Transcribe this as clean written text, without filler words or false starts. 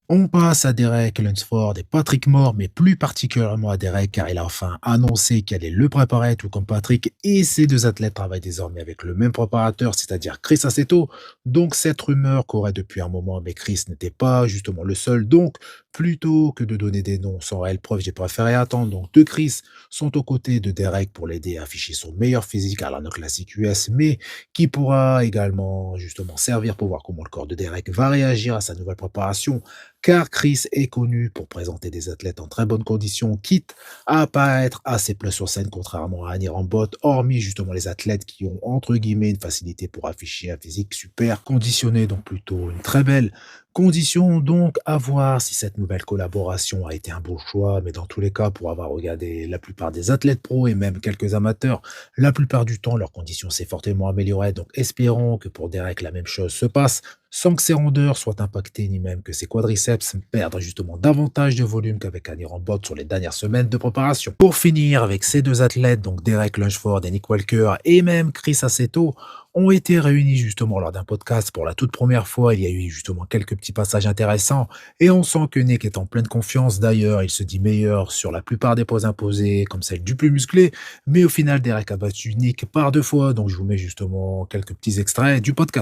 On passe à Derek Lunsford et Patrick Moore, mais plus particulièrement à Derek car il a enfin annoncé qu'il allait le préparer tout comme Patrick et ces deux athlètes travaillent désormais avec le même préparateur, c'est-à-dire Chris Aceto. Donc cette rumeur courait depuis un moment, mais Chris n'était pas justement le seul. Donc plutôt que de donner des noms sans réelle preuve, j'ai préféré attendre. Donc deux Chris sont aux côtés de Derek pour l'aider à afficher son meilleur physique à la classique US, mais qui pourra également justement servir pour voir comment le corps de Derek va réagir à sa nouvelle préparation car Chris est connu pour présenter des athlètes en très bonnes conditions, quitte à pas être assez plat sur scène, contrairement à Annie Rambot, hormis justement les athlètes qui ont entre guillemets une facilité pour afficher un physique super conditionné, donc plutôt une très belle condition. Donc à voir si cette nouvelle collaboration a été un bon choix, mais dans tous les cas, pour avoir regardé la plupart des athlètes pros et même quelques amateurs, la plupart du temps, leurs conditions s'est fortement améliorées. Donc espérons que pour Derek, la même chose se passe sans que ses rondeurs soient impactés ni même que ses quadriceps perdent justement davantage de volume qu'avec un Bot sur les dernières semaines de préparation. Pour finir, avec ces deux athlètes, donc Derek Lunsford et Nick Walker, et même Chris Aceto, ont été réunis justement lors d'un podcast pour la toute première fois. Il y a eu justement quelques petits passages intéressants et on sent que Nick est en pleine confiance. D'ailleurs, il se dit meilleur sur la plupart des poses imposées, comme celle du plus musclé, mais au final, Derek a battu Nick par deux fois. Donc, je vous mets justement quelques petits extraits du podcast.